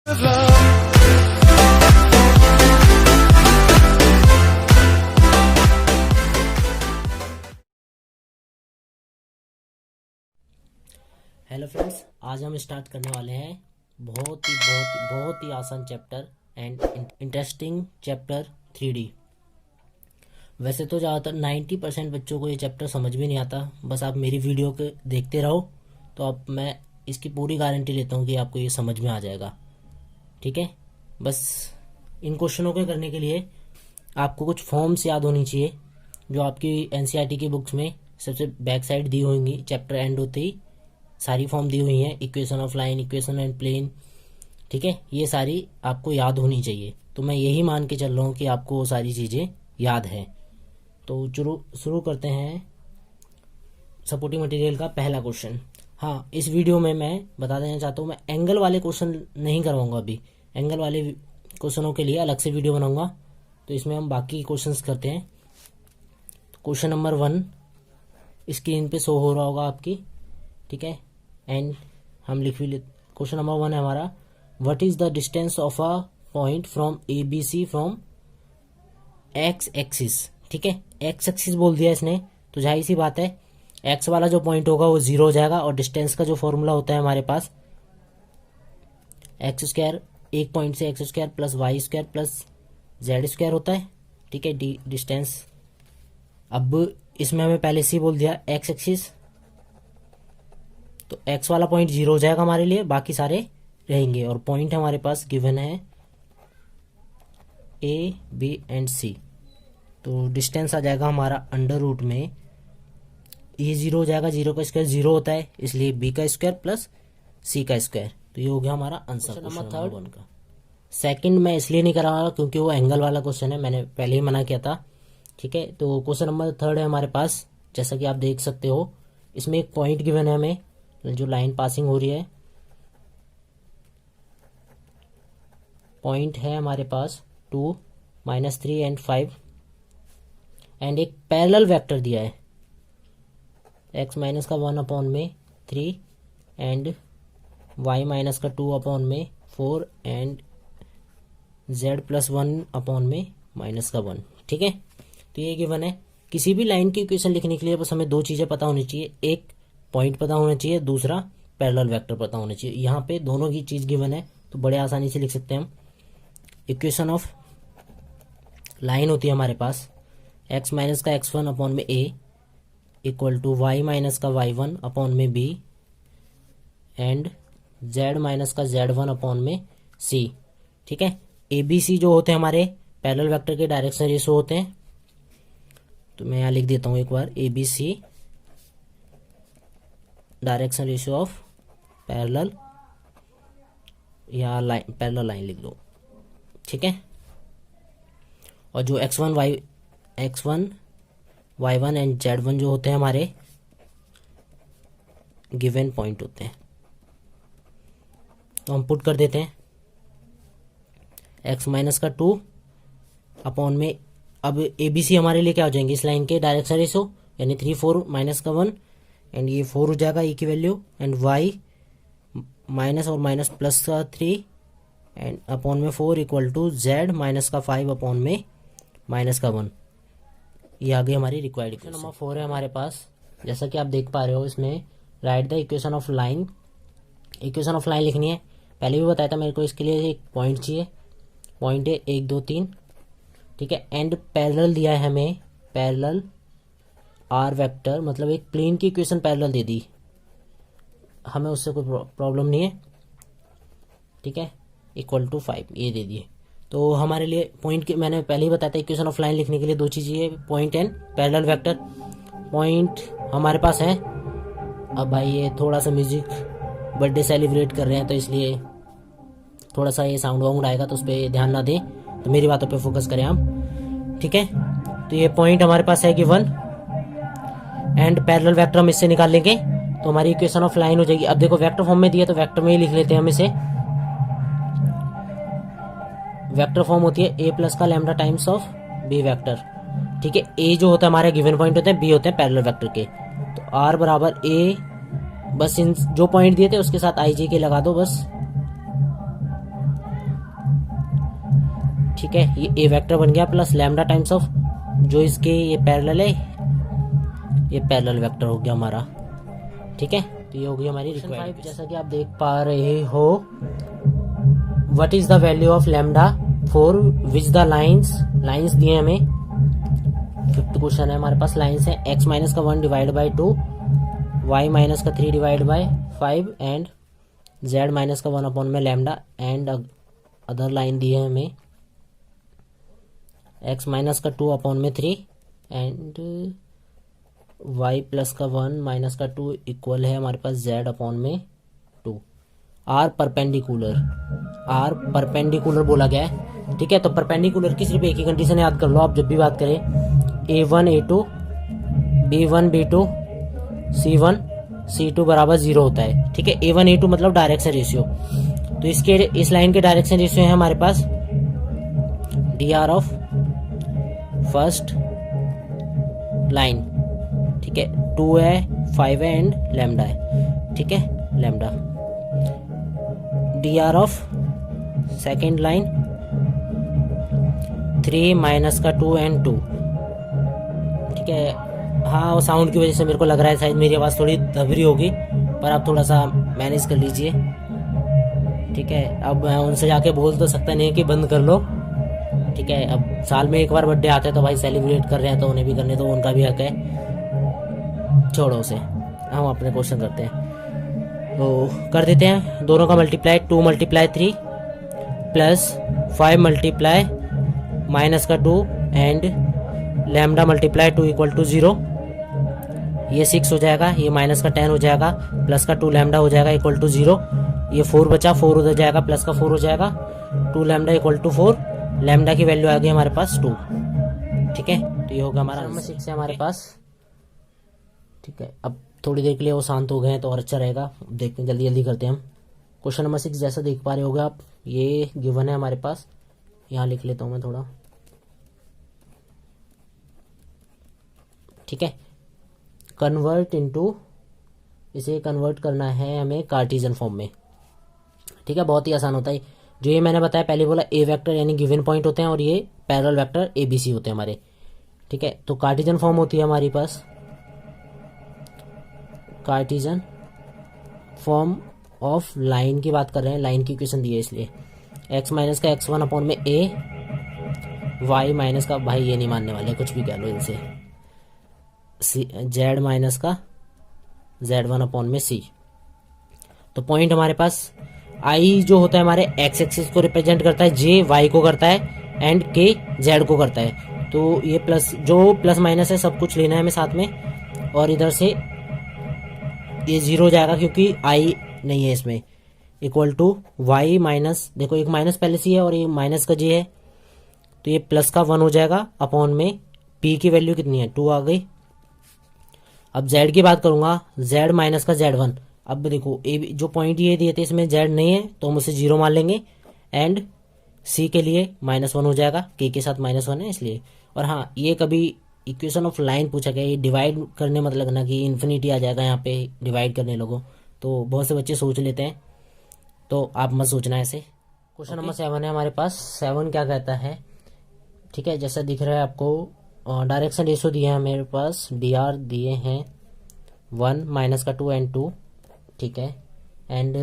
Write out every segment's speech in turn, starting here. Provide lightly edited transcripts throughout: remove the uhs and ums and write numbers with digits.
Hello friends, आज हम start करने वाले हैं बहुत ही आसान chapter and interesting chapter 3D। वैसे तो ज़्यादातर 90% बच्चों को ये चैप्टर समझ भी नहीं आता, बस आप मेरी वीडियो के देखते रहो तो अब मैं इसकी पूरी गारंटी लेता हूँ कि आपको ये समझ में आ जाएगा। ठीक है, बस इन क्वेश्चनों को करने के लिए आपको कुछ फॉर्म्स याद होनी चाहिए जो आपकी एनसीईआरटी की बुक्स में सबसे बैक साइड दी होंगी। चैप्टर एंड होते ही सारी फॉर्म दी हुई हैं, equation of line, equation and plane. ठीक है, ये सारी आपको याद होनी चाहिए, तो मैं यही मान के चल रहा हूँ कि आपको वो सारी चीज़ें याद हैं। तो शुरू करते हैं सपोर्टिंग मटेरियल का पहला क्वेश्चन। हाँ, इस वीडियो में मैं बता देना चाहता हूँ, मैं एंगल वाले क्वेश्चन नहीं करवाऊंगा अभी। एंगल वाले क्वेश्चनों के लिए अलग से वीडियो बनाऊंगा, तो इसमें हम बाकी क्वेश्चंस करते हैं। क्वेश्चन नंबर 1 स्क्रीन पे शो हो रहा होगा आपकी। ठीक है, एंड हम लिख भी लेते। क्वेश्चन नंबर 1 है हमारा, what is the distance of a point from ABC from x axis. ठीक है, एक्स एक्सिस बोल दिया इसने, तो जाहिर सी बात है एक्स वाला जो पॉइंट होगा वो 0 हो जाएगा, और डिस्टेंस का जो फॉर्मूला होता है हमारे पास एक्स स्क्वायर, एक पॉइंट से x square plus y square plus z square होता है। ठीक है, डिस्टेंस। अब इसमें हमें पहले से ही बोल दिया एक्स एक्सिस, तो एक्स वाला पॉइंट 0 हो जाएगा हमारे लिए, बाकी सारे रहेंगे। और पॉइंट हमारे पास गिवन है A, B एंड C। तो डिस्टेंस आ जाएगा हमारा अंडर रूट में, ये 0 हो जाएगा, 0 का स्क्वायर 0 होता है, इसलिए B का स्क्वायर प्लस C का स्क्वायर। तो ये हो गया हमारा आंसर नंबर 3 का। सेकंड मैं इसलिए नहीं करा रहा क्योंकि वो एंगल वाला क्वेश्चन है, मैंने पहले ही मना किया था। ठीक है, तो क्वेश्चन नंबर 3 है हमारे पास, जैसा कि आप देख सकते हो। इसमें एक पॉइंट गिवन है हमें, जो लाइन पासिंग हो रही है, पॉइंट है हमारे पास 2, -3 एंड 5, एंड एक पैरेलल वेक्टर दिया है x माइनस का 1 अपॉन में 3 एंड y माइनस का 2 अपॉन में 4 एंड z प्लस 1 अपॉन में माइनस का 1। ठीक है, तो ये गिवन है। किसी भी लाइन की इक्वेशन लिखने के लिए बस हमें 2 चीज़ें पता होनी चाहिए, एक पॉइंट पता होना चाहिए, दूसरा पैरेलल वेक्टर पता होना चाहिए। यहाँ पे दोनों की चीज़ गिवन है, तो बड़े आसानी से लिख सकते हैं हम। इक्वेशन ऑफ लाइन होती है हमारे पास x माइनस का x1 अपॉन में a equal to y minus का y1 अपॉन में b एंड z माइनस का z1 अपॉन में c। ठीक है, ABC जो होते हैं हमारे पैरेलल वेक्टर के डायरेक्शन रेशो होते हैं, तो मैं यहाँ लिख देता हूँ एक बार, ABC direction ratio of parallel, या लाइन, पैरेलल लाइन लिख लो। ठीक है, और जो x1 y1 एंड z1 जो होते हैं हमारे गिवन पॉइंट होते हैं, तो हम पुट कर देते हैं x माइनस का 2 अपॉन में, अब ABC हमारे लिए क्या हो जाएंगे इस लाइन के डायरेक्शन रेशियो, यानी 3 4 माइनस का 1 एंड ये 4 हो जाएगा की वैल्यू, एंड y माइनस और माइनस प्लस का 3 एंड अपॉन में 4 इक्वल टू z माइनस का 5 अपॉन में माइनस का 1। ये आगे हमारी रिक्वायर्ड इक्वेशन नंबर 4 है हमारे पास। जैसा कि आप देख पा रहे हो, इसमें right the equation of line. Equation of line लिखनी है, पहले भी बताया था मेरे को, इसके लिए एक पॉइंट चाहिए, पॉइंट है 1 2 3। ठीक है, एंड पैरेलल दिया है हमें, पैरेलल आर वेक्टर, मतलब एक प्लेन की इक्वेशन पैरेलल दे दी हमें, उससे कोई प्रॉब्लम नहीं है। ठीक है, इक्वल टू 5 ये दे दिए। तो हमारे लिए पॉइंट के, मैंने पहले ही बताया था, इक्वेशन ऑफ लाइन लिखने के लिए 2 चीज़ चाहिए, point and parallel vector. Point हमारे पास है। अब भाई ये थोड़ा सा म्यूजिक, बर्थडे सेलिब्रेट कर रहे हैं, तो इसलिए थोड़ा सा ये साउंड वाउंड आएगा, तो उस पर ध्यान ना दें, तो मेरी बातों पे फोकस करें हम। ठीक है, तो ये पॉइंट हमारे पास है गिवन, एंड पैरेलल वेक्टर हम इससे निकाल लेंगे, तो हमारी इक्वेशन ऑफ लाइन हो जाएगी। अब देखो वेक्टर फॉर्म में दिया, तो वेक्टर में ही लिख लेते हैं हम इसे। वेक्टर फॉर्म होती है a प्लस का lambda times of b vector. ठीक है, a जो होता है हमारे गिवन पॉइंट होते हैं, b होते हैं पैरेलल वेक्टर के। तो r बराबर a, बस इन जो पॉइंट दिए थे उसके साथ i j के लगा दो बस। ठीक है, ये ए वेक्टर बन गया प्लस लैम्डा टाइम्स ऑफ जो इसके ये पैरेलल है, ये पैरेलल वेक्टर हो गया हमारा। ठीक है, तो ये हो गई हमारी रिक्वायर्ड। जैसा कि आप देख पा रहे हो, what is the value of lambda for which the lines दिए हमें। फिफ्थ क्वेश्चन है हमारे पास, लाइंस है x माइनस का 1 डिवाइड बाई 2, y माइनस का 3 divide by 5 and z minus का 1 अपॉन में लैम्डा एंड अदर लाइन दी है हमें x माइनस का 2 अपॉन में 3 एंड y प्लस का 1 माइनस का 2 इक्वल है हमारे पास z अपॉन में 2। आर परपेंडिकुलर बोला गया है। ठीक है, तो परपेंडिकुलर की सिर्फ एक ही कंडीशन याद कर लो आप जब भी बात करें, a1 a2 b1 b2 c1 c2 बराबर 0 होता है। ठीक है, a1 a2 मतलब डायरेक्शन रेशियो, तो इसके इस लाइन के डायरेक्शन रेशियो है हमारे पास dr ऑफ फर्स्ट लाइन। ठीक है, 2 है 5 है एंड लैम्डा है। ठीक है, lambda dr of second line 3 minus का 2 एंड 2। ठीक है, हाँ वो साउंड की वजह से मेरे को लग रहा है शायद मेरी आवाज़ थोड़ी दबरी होगी, पर आप थोड़ा सा मैनेज कर लीजिए। ठीक है, अब मैं उनसे जाके बोल तो सकता नहीं कि बंद कर लो। ठीक है, अब साल में एक बार बर्थडे आता है तो भाई सेलिब्रेट कर रहे हैं तो उन्हें भी करने तो उनका भी हक है, छोड़ो उसे, हम अपने क्वेश्चन करते हैं। तो कर देते हैं दोनों का multiply, 2 multiply 3 plus 5 multiply minus का 2 and lambda multiply 2 equal to 0। ये 6 हो जाएगा, ये माइनस का 10 हो जाएगा, प्लस का 2 लैम्डा हो जाएगा इक्वल टू 0। ये 4 बचा, 4 उधर जाएगा, प्लस का 4 हो जाएगा, 2 लैम्डा इक्वल टू 4। लैम्डा की वैल्यू आ गई हमारे पास 2। ठीक है, तो ये होगा हमारा नंबर 6 है हमारे पास। ठीक है, अब थोड़ी देर के लिए वो शांत हो गए हैं तो और अच्छा रहेगा। देखते हैं, जल्दी करते हैं हम। क्वेश्चन नंबर 6 जैसा देख पा रहे होगे आप, ये गिवन है हमारे पास, यहाँ लिख लेता हूँ मैं थोड़ा। ठीक है, इसे कन्वर्ट करना है हमें कार्टेशियन फॉर्म में। ठीक है, बहुत ही आसान होता है। जो ये मैंने बताया पहले बोला, ए वेक्टर यानी गिवन पॉइंट होते हैं और ये पैरेलल वेक्टर ABC होते हैं हमारे। ठीक है, तो कार्टेशियन फॉर्म होती है हमारे पास, कार्टेशियन फॉर्म ऑफ लाइन की बात कर रहे हैं, लाइन की इक्वेशन दी है इसलिए x माइनस का x1 अपॉन में a, y माइनस का, भाई ये नहीं मानने वाले कुछ भी कह लो इनसे, z माइनस का z1 अपॉन में c। तो पॉइंट हमारे पास i जो होता है हमारे x एक्सिस को रिप्रेजेंट करता है, j y को करता है एंड k z को करता है। तो ये प्लस जो प्लस माइनस है सब कुछ लेना है हमें साथ में, और इधर से ये 0 हो जाएगा क्योंकि i नहीं है इसमें, इक्वल टू y माइनस, देखो एक माइनस पहले से है और ये माइनस का j है, तो ये प्लस का 1 हो जाएगा अपॉन में p की वैल्यू कितनी है 2 आ गई। अब z की बात करूंगा, z माइनस का z1। अब देखो जो पॉइंट ये दिए थे इसमें z नहीं है तो हम उसे 0 मान लेंगे एंड c के लिए -1 हो जाएगा, k के साथ -1 है इसलिए। और हाँ, ये कभी इक्वेशन ऑफ लाइन पूछा गया, ये डिवाइड करने मत लगना कि इन्फिनिटी आ जाएगा यहाँ पे डिवाइड करने लोगों, तो बहुत से बच्चे सोच लेते हैं, तो आप मत सोचना ऐसे। क्वेश्चन नंबर 7 है हमारे पास। 7 क्या कहता है, ठीक है, जैसा दिख रहा है आपको, डायरेक्शन रेशियो दिए हैं मेरे पास, dr दिए हैं 1 माइनस का 2 एंड 2। ठीक है, and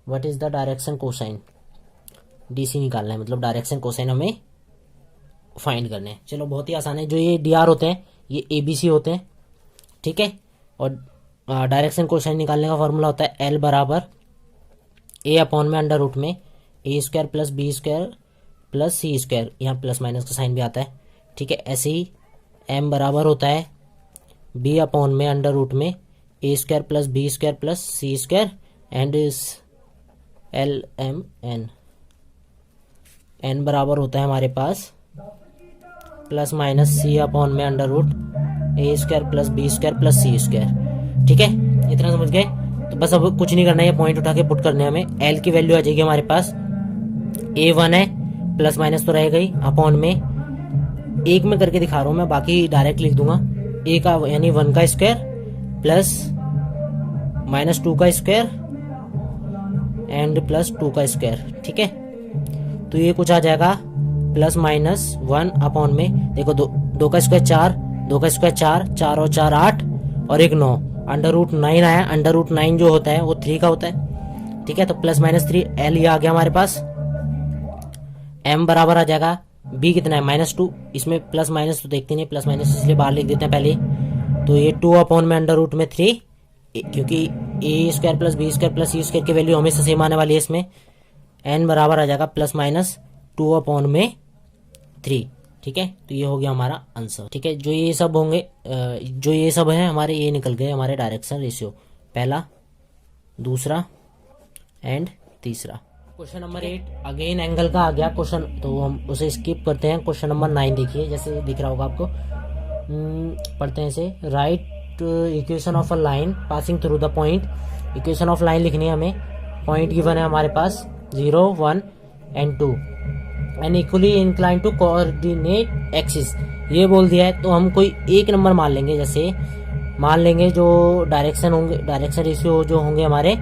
what is the direction cosine, DC निकालना है, मतलब डायरेक्शन कोसाइन हमें फाइंड करने हैं। चलो बहुत ही आसान है, जो ये dr होते हैं ये ABC होते हैं। ठीक है, और डायरेक्शन कोसाइन निकालने का फॉर्मूला होता है L बराबर A अपॉन में अंडर रूट में A² plus B² plus C², यहाँ प्लस माइनस का साइन भी आता है। ठीक है, ऐसे ही M बराबर होता है B अपॉन में अंडर रूट में A² plus B² plus C² and LMN। N बराबर होता है हमारे पास प्लस माइनस C अपॉन में under root A² plus B² plus C²। ठीक है, इतना समझ गए। तो बस अब कुछ नहीं करना है, ये पॉइंट उठा के पुट करने हैं हमें। L की वैल्यू आ जाएगी हमारे पास, A1 है, प्लस माइनस तो रहेगा ही, अपॉन में एक में करके दिखा रहा हूँ मैं, बाकी डायरेक्ट लिख दूंगा। A का यानी 1 का स्क्वायर प्लस -2 का स्क्वायर एंड प्लस 2 का स्क्वायर। ठीक है, तो ये कुछ आ जाएगा प्लस माइनस 1 अपॉन में, देखो दो का स्क्वायर 4, 2 का स्क्वायर 4, 4 और 4 8 और एक 9, अंडर रूट 9 आया। अंडर रूट 9 जो होता है वो 3 का होता है, ठीक है। तो प्लस माइनस 3 एल ये आ गया हमारे पास। एम बराबर आ जाएगा बी कितना है -2, इसमें प्लस माइनस तो देखते नहीं, प्लस माइनस इसलिए बाहर लिख देते हैं पहले। तो ये 2 अपॉन में अंडर रूट में 3, क्योंकि A square plus B square plus C square की वैल्यू हमेशा सेम आने वाली है इसमें। एन बराबर आ जाएगा प्लस माइनस 2 अपॉन में 3, ठीक है। तो ये हो गया हमारा आंसर, ठीक है। जो ये सब होंगे, जो ये सब है हमारे, ये निकल गए हमारे डायरेक्शन रेशियो, पहला, दूसरा एंड तीसरा। क्वेश्चन नंबर 8 अगेन एंगल का आ गया क्वेश्चन, तो हम उसे स्किप करते हैं। क्वेश्चन नंबर 9 देखिए, जैसे दिख रहा होगा आपको, पढ़ते हैं इसे। Write equation of a line passing through the point. Equation of line लिखनी है हमें, पॉइंट गिवन है हमारे पास 0 1 and 2 and equally inclined to coordinate axis, ये बोल दिया है। तो हम कोई एक नंबर मान लेंगे, जैसे मान लेंगे जो डायरेक्शन होंगे, डायरेक्शन रेशियो जो होंगे हमारे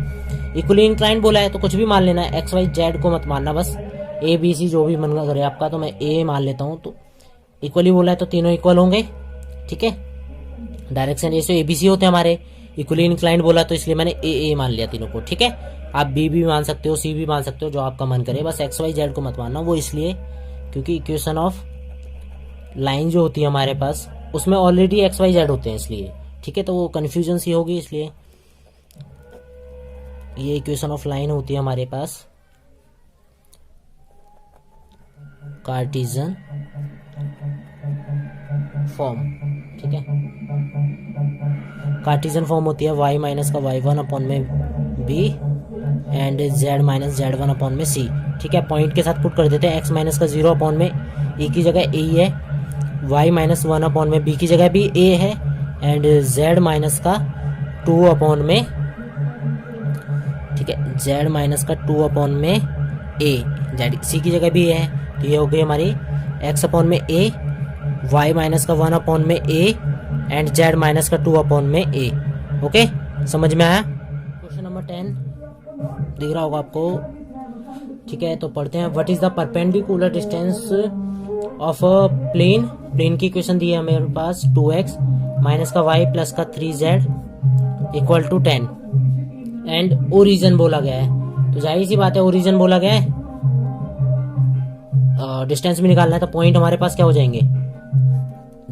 इक्वली इंक्लाइन बोला है, तो कुछ भी मान लेना है, एक्स वाई जेड को मत मानना, बस ए बी सी जो भी मन करे आपका। तो मैं ए मान लेता हूँ, तो इक्वली बोला है तो तीनों इक्वल होंगे, ठीक है। Direction ratio a b c होते हैं हमारे, इक्वली इंक्लाइन बोला तो इसलिए मैंने ए मान लिया तीनों को, ठीक है। आप बी भी मान सकते हो, सी भी मान सकते हो, जो आपका मन करे, बस एक्स वाई जेड को मत मानना। वो इसलिए क्योंकि इक्वेशन ऑफ लाइन जो होती है हमारे पास उसमें ऑलरेडी एक्स वाई जेड होते हैं, इसलिए, ठीक है। तो वो कन्फ्यूजन सी होगी, इसलिए ये इक्वेशन ऑफ लाइन होती है हमारे पास कार्टेशियन फॉर्म, ठीक है। कार्टेशियन फॉर्म होती है y माइनस का y1 अपॉन में b and z minus z1 upon में c, ठीक है। पॉइंट के साथ पुट कर देते हैं, x माइनस का 0 अपॉन में a की जगह a है, y माइनस 1 अपॉन में b की जगह भी a है एंड z माइनस का 2 अपॉन में, ठीक है, z माइनस का 2 अपॉन में a, z c की जगह भी है। तो ये हो गई हमारी x अपॉन में a, y माइनस का 1 अपॉन में a एंड z माइनस का 2 अपॉन में a, ओके, समझ में आया। क्वेश्चन नंबर 10 दिख रहा होगा आपको, ठीक है। तो पढ़ते हैं। What is the perpendicular distance of a plane. Plane की इक्वेशन दी है हमारे पास 2x माइनस का y प्लस का 3z equal to 10 and origin बोला गया है। तो जाहिर सी बात है, ओरिजिन बोला गया है, डिस्टेंस भी निकालना है, तो पॉइंट हमारे पास क्या हो जाएंगे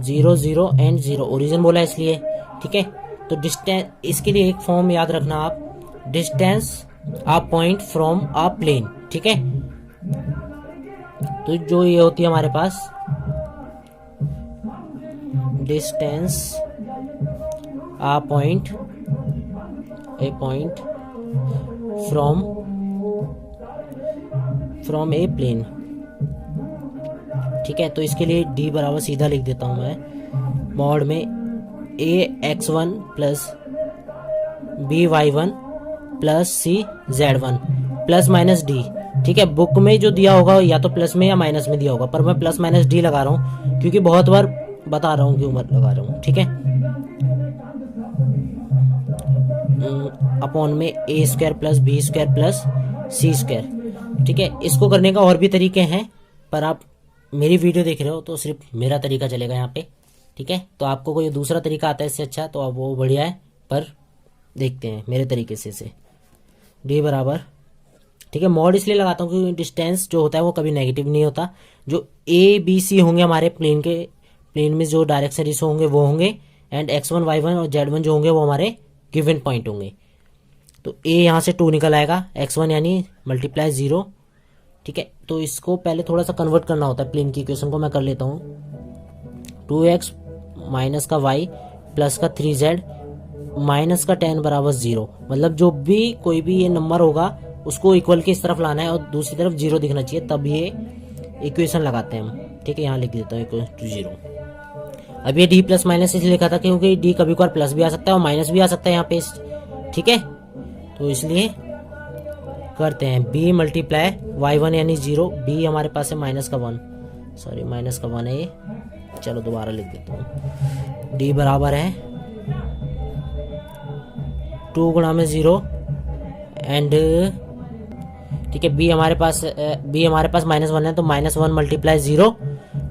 0 0 एंड 0, ओरिजिन बोला है इसलिए, ठीक है। तो डिस्टेंस, इसके लिए एक फॉर्म याद रखना आप, distance a point from a plane, ठीक है। तो जो ये होती है हमारे पास distance a point from a plane, ठीक है। तो इसके लिए d बराबर सीधा लिख देता हूं मैं, मॉड में ax1 plus by1 plus cz1 plus minus d, ठीक है। बुक में जो दिया होगा या तो प्लस में या माइनस में दिया होगा, पर मैं प्लस माइनस d लगा रहा हूँ क्योंकि बहुत बार बता रहा हूँ क्यों लगा रहा हूँ, ठीक है। अपॉन में a square plus b square plus c square, ठीक है। इसको करने का और भी तरीके हैं, पर आप मेरी वीडियो देख रहे हो तो सिर्फ मेरा तरीका चलेगा यहाँ पे, ठीक है। तो आपको कोई दूसरा तरीका आता है इससे अच्छा तो अब वो बढ़िया है, पर देखते हैं मेरे तरीके से इसे। d बराबर, ठीक है, मॉड इसलिए लगाता हूँ क्योंकि डिस्टेंस जो होता है वो कभी नेगेटिव नहीं होता। जो ए बी सी होंगे हमारे प्लेन में जो डायरेक्शन रेशियो होंगे वो होंगे, एंड x1 y1 और z1 जो होंगे वो हमारे गिवन पॉइंट होंगे। तो a यहाँ से 2 निकल आएगा, x1 यानी मल्टीप्लाई 0, ठीक है। तो इसको पहले थोड़ा सा कन्वर्ट करना होता है, प्लेन की इक्वेशन को मैं कर लेता हूँ। 2x माइनस का y प्लस का 3z माइनस का 10 बराबर 0, मतलब जो भी कोई भी ये नंबर होगा उसको इक्वल के इस तरफ लाना है और दूसरी तरफ 0 दिखना चाहिए, तब ये इक्वेशन लगाते हैं हम, ठीक है। यहाँ लिख देता हूँ इक्वल टू 0। अब ये d प्लस माइनस इसलिए लिखा था क्योंकि d कभी कभार प्लस भी आ सकता है और माइनस भी आ सकता है यहाँ पे, ठीक है। तो इसलिए करते हैं b मल्टीप्लाई y1 यानी 0, b हमारे पास है माइनस का 1, सॉरी माइनस का 1 है ये, चलो दोबारा लिख देता हूँ। d बराबर है 2 गुणा में 0 एंड, ठीक है। बी हमारे पास -1 है तो -1 मल्टीप्लाई 0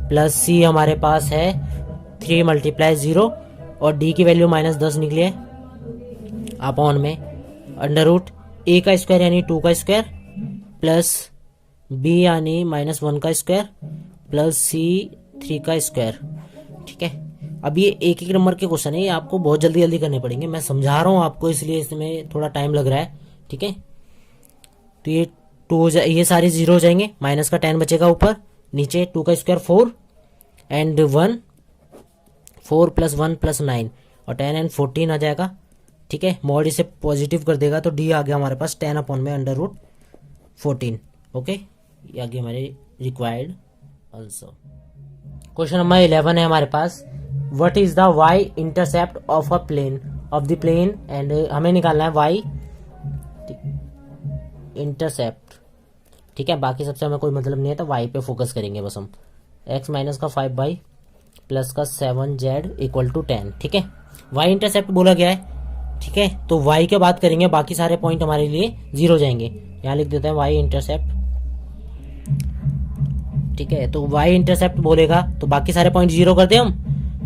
प्लस सी हमारे पास है 3 मल्टीप्लाई 0 और डी की वैल्यू -10 निकली है अपॉन में अंडर रूट ए का स्क्वायर यानी 2 का स्क्वायर प्लस बी यानी -1 का स्क्वायर प्लस सी 3 का स्क्वायर। ठीक है, अब ये एक एक नंबर के क्वेश्चन है, ये आपको बहुत जल्दी जल्दी करने पड़ेंगे। मैं समझा रहा हूँ आपको इसलिए इसमें थोड़ा टाइम लग रहा है। ठीक है, तो ये 2 ये सारे 0 हो जाएंगे, माइनस का 10 बचेगा ऊपर, नीचे 2 का स्क्वायर 4 एंड 1 4 प्लस 1 प्लस 9 और 10 एंड 14 आ जाएगा। ठीक है, मॉड इसे पॉजिटिव कर देगा तो डी आ गया हमारे पास 10 अपॉन में अंडर रूट 14। ओके, ये आ गया हमारे रिक्वायर्ड आंसर। क्वेश्चन नंबर 11 है हमारे पास, what is the Y intercept of a plane of the plane and हमें निकालना है वाई इंटरसेप्ट। ठीक है, बाकी सबसे हमें कोई मतलब नहीं है तो वाई पे फोकस करेंगे बस हम। x माइनस का 5y प्लस का 7z इक्वल टू 10। ठीक है, वाई इंटरसेप्ट बोला गया है। ठीक है, तो y के बात करेंगे, बाकी सारे पॉइंट हमारे लिए 0 जाएंगे। यहाँ लिख देते हैं वाई इंटरसेप्ट। ठीक है, तो y इंटरसेप्ट बोलेगा तो बाकी सारे पॉइंट 0 कर दे हम,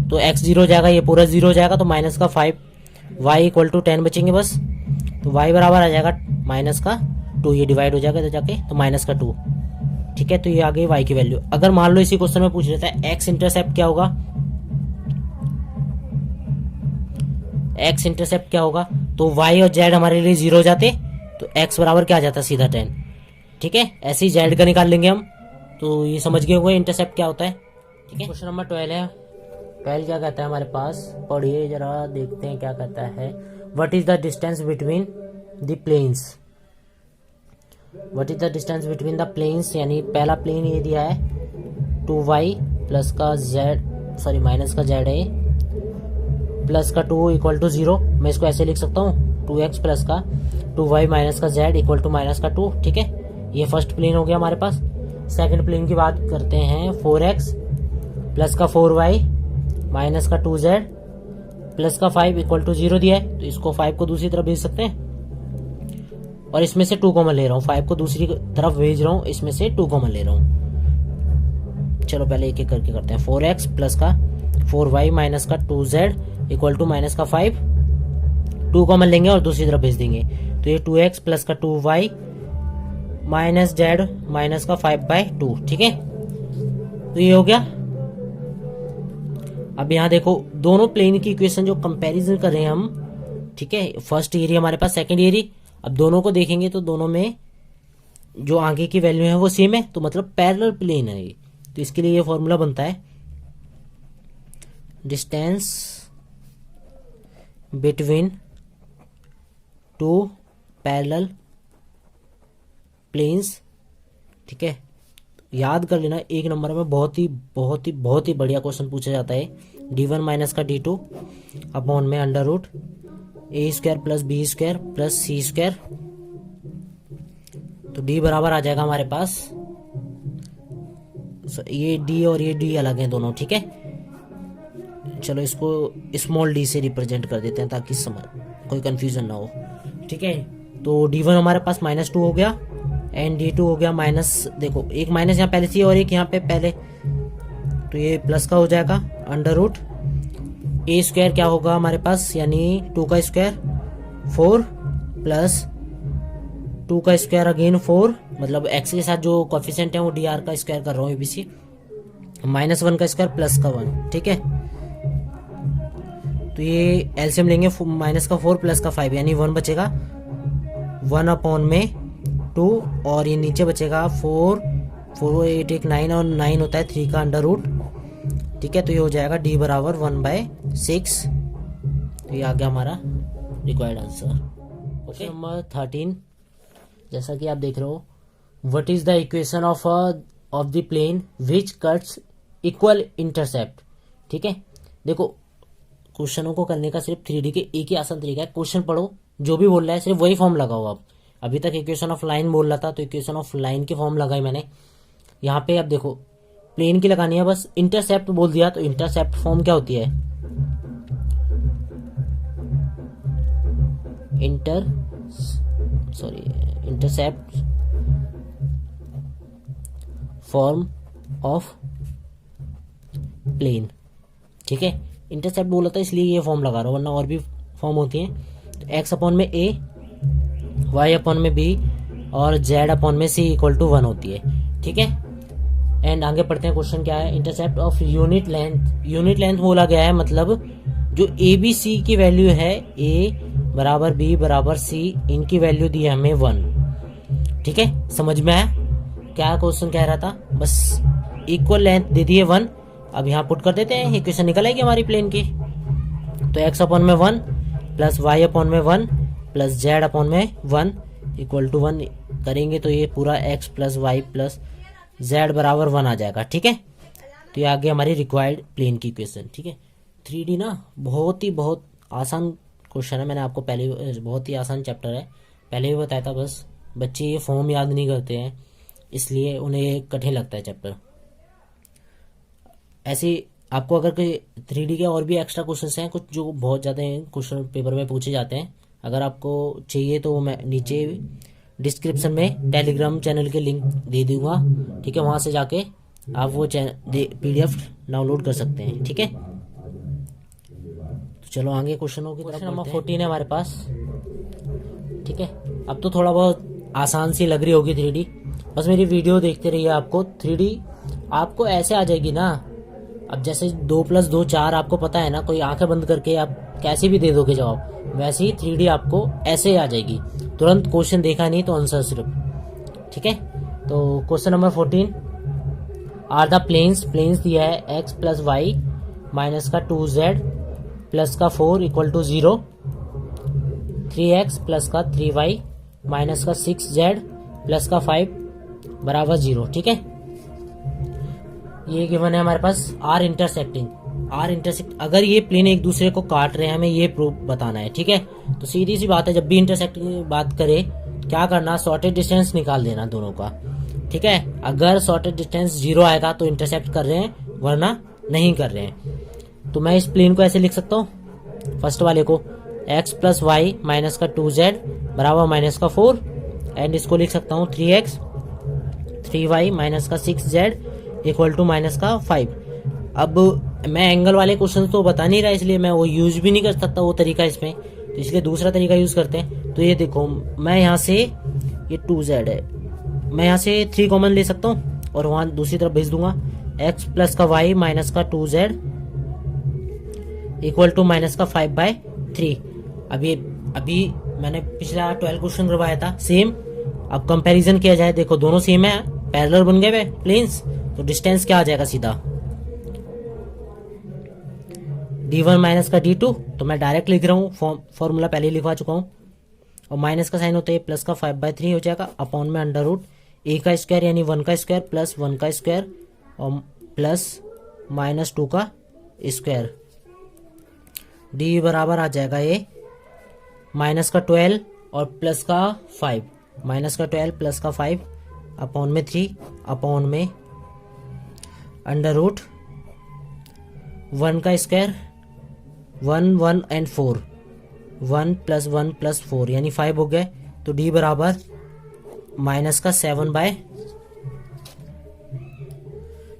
तो x 0 हो जाएगा, ये पूरा 0 हो जाएगा, तो माइनस का 5 y इक्वल टू 10 बचेंगे बस। तो y बराबर आ जाएगा माइनस का 2, ये डिवाइड हो जाएगा तो जाके तो माइनस का 2। ठीक है, तो ये आ गई y की वैल्यू। अगर मान लो इसी क्वेश्चन में पूछ लेता है x इंटरसेप्ट क्या होगा, x इंटरसेप्ट क्या होगा, तो y और z हमारे लिए 0 हो जाते तो x बराबर क्या आ जाता सीधा 10। ठीक है, ऐसे ही z का निकाल लेंगे हम, तो ये समझ गए होंगे इंटरसेप्ट क्या होता है। ठीक है, क्वेश्चन नंबर 12 है। 12 क्या कहता है हमारे पास, पढ़िए जरा, देखते हैं क्या कहता है। What is the distance between the planes, what is the distance between the planes, यानी पहला प्लेन ये दिया है 2y प्लस का z सॉरी माइनस का z है प्लस का 2 इक्वल टू 0। मैं इसको ऐसे लिख सकता हूँ 2x प्लस का 2y माइनस का z इक्वल टू माइनस का 2। ठीक है, ये फर्स्ट प्लेन हो गया हमारे पास। सेकंड प्लेन की बात करते हैं, 4x प्लस का 4y माइनस का 2z प्लस का 5 इक्वल टू 0 दिया है, तो इसको 5 को दूसरी तरफ भेज सकते हैं और इसमें से 2 कॉमन ले रहा हूँ, 5 को दूसरी तरफ भेज रहा हूँ, इसमें से 2 कॉमन ले रहा हूँ। चलो पहले एक एक करके करते हैं। 4x प्लस का 4y माइनस का 2z इक्वल टू माइनस का 5, 2 कॉमन लेंगे और दूसरी तरफ भेज देंगे, तो ये 2x प्लस का 2y माइनस z माइनस का 5/2। ठीक है, तो ये हो गया। अब यहाँ देखो दोनों प्लेन की इक्वेशन जो कंपैरिजन कर रहे हैं हम। ठीक है, फर्स्ट एरिया हमारे पास, सेकंड एरिया। अब दोनों को देखेंगे तो दोनों में जो आगे की वैल्यू है वो सेम है, तो मतलब पैरेलल प्लेन है ये। तो इसके लिए ये फॉर्मूला बनता है, डिस्टेंस बिटवीन 2 पैरेलल प्लेन्स। ठीक है, याद कर लेना, एक नंबर में बहुत ही बढ़िया क्वेश्चन पूछा जाता है। d1 माइनस का d2 अपॉन में under root a square plus B square plus C square. तो d बराबर आ जाएगा हमारे पास, ये d और ये d अलग हैं दोनों। ठीक है, चलो इसको स्मॉल d से रिप्रेजेंट कर देते हैं ताकि कोई कंफ्यूजन ना हो। ठीक है, तो d1 हमारे पास -2 हो गया एंड d2 हो गया माइनस, देखो एक माइनस यहाँ पहले थी और एक यहाँ पे पहले, तो ये प्लस का हो जाएगा अंडर रूट a स्क्वायर क्या होगा हमारे पास, यानी 2 का स्क्वायर 4 प्लस 2 का स्क्वायर अगेन 4, मतलब x के साथ जो कोफिशिएंट है वो dr का स्क्वायर कर रहा हूँ एबीसी, -1 का स्क्वायर प्लस का 1। ठीक है, तो ये एलसीएम लेंगे, माइनस का 4 प्लस का 5 यानी 1 बचेगा, 1 अपॉन में 2 और ये नीचे बचेगा 4 4 8 1 9 और 9 होता है 3 का अंडर रूट। ठीक है, तो ये हो जाएगा d बराबर 1/6। तो ये आ गया हमारा रिक्वायर्ड आंसर। क्वेश्चन नंबर 13, जैसा कि आप देख रहे हो, what is the equation of the plane which cuts equal intercept. ठीक है, देखो क्वेश्चनों को करने का सिर्फ 3D के एक ही आसान तरीका है, क्वेश्चन पढ़ो, जो भी बोल रहा है सिर्फ वही फॉर्म लगाओ आप। अभी तक इक्वेशन ऑफ लाइन बोल रहा था तो इक्वेशन ऑफ लाइन की फॉर्म लगाई मैंने। यहाँ पे अब देखो प्लेन की लगानी है, बस इंटरसेप्ट बोल दिया तो इंटरसेप्ट फॉर्म क्या होती है, इंटरसेप्ट फॉर्म ऑफ प्लेन। ठीक है, इंटरसेप्ट बोला था इसलिए ये फॉर्म लगा रहा हूँ, वरना और भी फॉर्म होती हैं। तो एक्स अपॉन में ए, वाई अपॉन में बी और जेड अपॉन में सी इक्वल टू 1 होती है। ठीक है, एंड आगे पढ़ते हैं। क्वेश्चन क्या है, intercept of unit length. Unit length बोला गया है मतलब जो ए बी सी की वैल्यू है, ए बराबर बी बराबर सी, इनकी वैल्यू दी है हमें 1। ठीक है, समझ में आया क्या क्वेश्चन कह रहा था? बस इक्वल लेंथ दे दी है 1। अब यहाँ पुट कर देते हैं, इक्वेशन निकल आएगी हमारी प्लेन की। तो एक्स अपॉन में 1 प्लस वाई अपॉन में 1 प्लस जेड अपॉन में 1 इक्वल टू 1 करेंगे तो ये पूरा x plus y plus z बराबर 1 आ जाएगा। ठीक है, तो ये आगे हमारी रिक्वायर्ड प्लेन की इक्वेशन। ठीक है, 3D ना बहुत आसान क्वेश्चन है। मैंने आपको पहले, बहुत ही आसान चैप्टर है, पहले भी बताया था। बस बच्चे ये फॉर्म याद नहीं करते हैं, इसलिए उन्हें ये कठिन लगता है चैप्टर। ऐसे आपको अगर कोई 3D के और भी एक्स्ट्रा क्वेश्चंस हैं कुछ जो बहुत ज़्यादा क्वेश्चन पेपर में पूछे जाते हैं, अगर आपको चाहिए तो मैं नीचे डिस्क्रिप्शन में टेलीग्राम चैनल के लिंक दे दूंगा। ठीक है, वहाँ से जाके आप वो PDF डाउनलोड कर सकते हैं। ठीक है, तो चलो आगे क्वेश्चनों की तरफ। क्वेश्चन नंबर 14 है हमारे पास। ठीक है, अब तो थोड़ा बहुत आसान सी लग रही होगी 3D, बस मेरी वीडियो देखते रहिए। आपको 3D आपको ऐसे आ जाएगी ना, अब जैसे 2 + 2 4 आपको पता है ना, कोई आंखें बंद करके आप कैसे भी दे दोगे जवाब, वैसे ही 3D आपको ऐसे आ जाएगी, तुरंत क्वेश्चन देखा नहीं तो आंसर सिर्फ। ठीक है, तो question number 14, are the planes दिया है x + y माइनस का 2z प्लस का 4 इक्वल टू 0, 3x प्लस का 3y माइनस का 6z प्लस का 5 बराबर 0। ठीक है, ये गिवन है हमारे पास आर इंटरसेक्ट। अगर ये प्लेन एक दूसरे को काट रहे हैं, हमें ये प्रूफ बताना है। ठीक है, तो सीधी सी बात है, जब भी इंटरसेक्ट की बात करें क्या करना, शॉर्टेज डिस्टेंस निकाल देना दोनों का। ठीक है, अगर शॉर्टेज डिस्टेंस 0 आएगा तो इंटरसेक्ट कर रहे हैं, वरना नहीं कर रहे हैं। तो मैं इस प्लेन को ऐसे लिख सकता हूँ, फर्स्ट वाले को x + y माइनस का 2z बराबर माइनस का 4, एंड इसको लिख सकता हूँ 3x 3y माइनस का 6z इक्वल टू माइनस का 5। अब मैं एंगल वाले क्वेश्चन तो बता नहीं रहा, इसलिए मैं वो यूज भी नहीं कर सकता वो तरीका इसमें, तो इसलिए दूसरा तरीका यूज करते हैं। तो ये देखो, मैं यहाँ से ये 2z है, मैं यहाँ से 3 कॉमन ले सकता हूँ और वहाँ दूसरी तरफ भेज दूंगा, x प्लस का y माइनस का 2z इक्वल टू माइनस का 5/3। अभी मैंने पिछला 12 क्वेश्चन करवाया था सेम। अब कंपैरिजन किया जाए, देखो दोनों सेम है, पैरेलल बन गए प्लेन्स, तो डिस्टेंस क्या आ जाएगा सीधा d1 माइनस का d2, तो मैं डायरेक्ट लिख रहा हूँ, फॉर्मूला पहले ही लिखवा चुका हूँ। और माइनस का साइन होता है प्लस का 5/3 हो जाएगा, अपॉन में अंडर रूट a का स्क्वायर यानी 1 का स्क्वायर प्लस 1 का स्क्वायर और प्लस -2 का स्क्वायर। d बराबर आ जाएगा ये माइनस का 12 और प्लस का 5, माइनस का 12 प्लस का 5 अपॉन में 3 अपॉन में अंडर रूट 1 का स्क्वायर 1 1 एंड 4, 1 + 1 + 4 यानी 5 हो गए। तो d बराबर माइनस का 7/,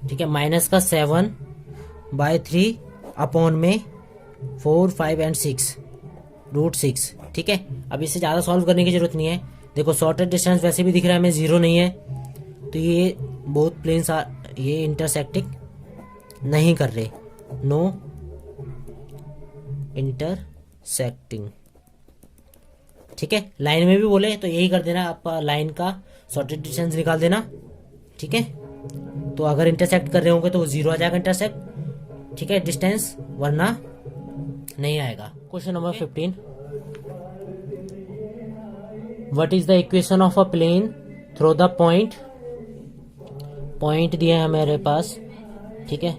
ठीक है, माइनस का 7/3 अपॉन में 4 5 एंड 6 √6। ठीक है, अब इससे ज़्यादा सॉल्व करने की जरूरत नहीं है। देखो शॉर्टेज डिस्टेंस वैसे भी दिख रहा है हमें 0 नहीं है, तो ये बोथ प्लेन्स ये इंटरसेक्टिंग नहीं कर रहे, नो इंटरसेक्टिंग। ठीक है, लाइन में भी बोले तो यही कर देना, आपका लाइन का शॉर्टेज डिस्टेंस निकाल देना। ठीक है, तो अगर इंटरसेक्ट कर रहे होंगे तो 0 आ जाएगा इंटरसेक्ट, ठीक है, डिस्टेंस, वरना नहीं आएगा। Question number 15, what is the equation of a plane through the point दिया है हमारे पास। ठीक है,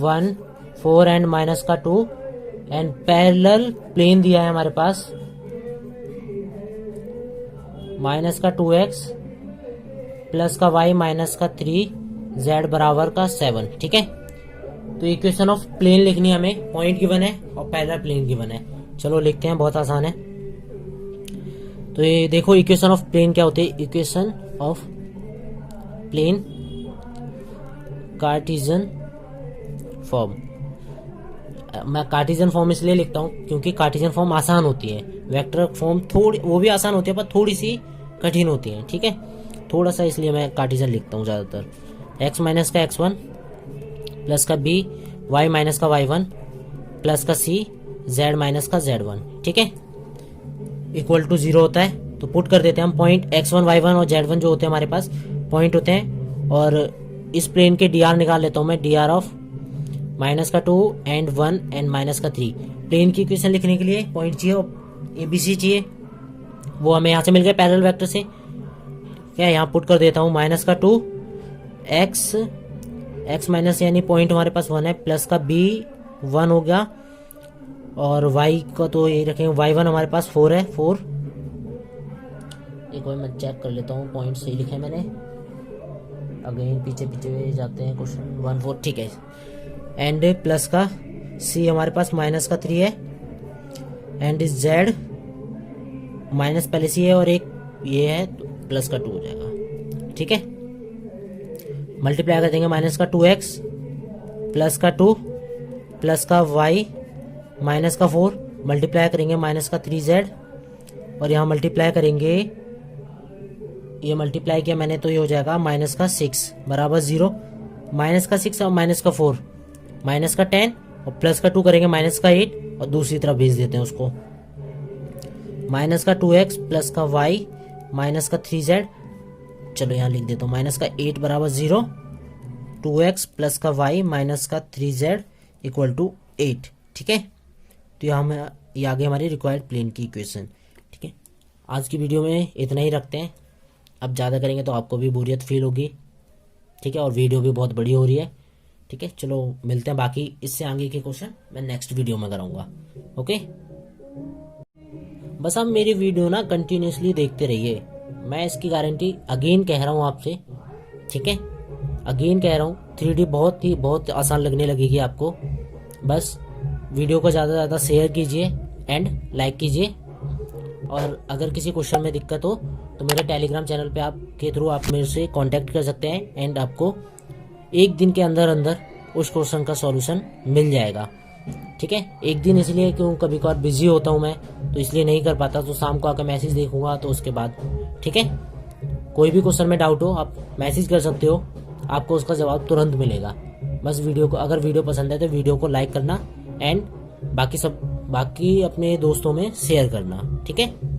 1 4 एंड माइनस का 2 एंड पैरेलल प्लेन दिया है हमारे पास माइनस का 2x प्लस का y माइनस का 3z बराबर का 7। ठीक है, तो इक्वेशन ऑफ प्लेन लिखनी है हमें, पॉइंट गिवन है और पैरेलल प्लेन गिवन है। चलो लिखते हैं, बहुत आसान है। तो ये देखो इक्वेशन ऑफ प्लेन क्या होती है, equation of plane cartesian form. मैं कार्टेशियन फॉर्म इसलिए लिखता हूँ क्योंकि कार्टेशियन फॉर्म आसान होती है, वेक्टर फॉर्म थोड़ी वो भी आसान होती है पर थोड़ी सी कठिन होती है, ठीक है, थोड़ा सा, इसलिए मैं कार्टेशियन लिखता हूँ ज़्यादातर। x माइनस का x1 प्लस का b, y माइनस का y1 प्लस का c, z माइनस का z1, ठीक है, इक्वल टू 0 होता है। तो पुट कर देते हैं हम पॉइंट x1 y1 और z1 जो होते हैं हमारे पास पॉइंट होते हैं, और इस प्लेन के dr निकाल लेता हूँ मैं, dr ऑफ माइनस का 2 एंड 1 एंड माइनस का 3। प्लेन की इक्वेशन लिखने के लिए पॉइंट चाहिए और ABC चाहिए, वो हमें यहाँ से मिल गया पैरेलल वेक्टर से। क्या यहाँ पुट कर देता हूँ माइनस का 2 x माइनस यानी पॉइंट हमारे पास 1 है, प्लस का b 1 हो गया, और y का तो यही रखेंगे, y1 हमारे पास 4 है, 4। एक बार मैं चेक कर लेता हूँ पॉइंट सही लिखे मैंने, अगेन पीछे पीछे जाते हैं, क्वेश्चन 1 4, ठीक है। एंड प्लस का c हमारे पास माइनस का 3 है, एंड z माइनस पहले से है और एक ये है तो प्लस का 2 हो जाएगा, ठीक है। मल्टीप्लाई कर देंगे माइनस का 2x प्लस का 2 प्लस का y माइनस का 4, मल्टीप्लाई करेंगे माइनस का 3z, और यहाँ मल्टीप्लाई करेंगे, ये मल्टीप्लाई किया मैंने तो ये हो जाएगा माइनस का 6 बराबर 0, माइनस का 6 और माइनस का 4 माइनस का 10, और प्लस का 2 करेंगे माइनस का 8, और दूसरी तरफ भेज देते हैं उसको, माइनस का 2x प्लस का y माइनस का 3z, चलो यहाँ लिख देता हूँ माइनस का 8 बराबर 0, 2x प्लस का y माइनस का 3z इक्वल टू 8, ठीक है। तो यहाँ ये आगे हमारी रिक्वायर्ड प्लेन की इक्वेशन, ठीक है। आज की वीडियो में इतना ही रखते हैं, अब ज़्यादा करेंगे तो आपको भी बोरियत फील होगी, ठीक है, और वीडियो भी बहुत बड़ी हो रही है, ठीक है। चलो मिलते हैं, बाकी इससे आगे के क्वेश्चन मैं नेक्स्ट वीडियो में कराऊंगा, ओके। बस आप मेरी वीडियो ना कंटिन्यूसली देखते रहिए, मैं इसकी गारंटी अगेन कह रहा हूँ आपसे, ठीक है, अगेन कह रहा हूँ 3D बहुत आसान लगने लगेगी आपको। बस वीडियो को ज़्यादा से ज़्यादा शेयर कीजिए एंड लाइक कीजिए, और अगर किसी क्वेश्चन में दिक्कत हो तो मेरे टेलीग्राम चैनल पे आपके थ्रू आप मेरे से कांटेक्ट कर सकते हैं, एंड आपको एक दिन के अंदर अंदर उस क्वेश्चन का सॉल्यूशन मिल जाएगा, ठीक है। एक दिन इसलिए क्यों, कभी कभार बिजी होता हूँ मैं तो इसलिए नहीं कर पाता, तो शाम को आकर मैसेज देखूंगा तो उसके बाद, ठीक है। कोई भी क्वेश्चन में डाउट हो आप मैसेज कर सकते हो, आपको उसका जवाब तुरंत मिलेगा। बस वीडियो को, अगर वीडियो पसंद है तो वीडियो को लाइक करना एंड बाकी अपने दोस्तों में शेयर करना, ठीक है।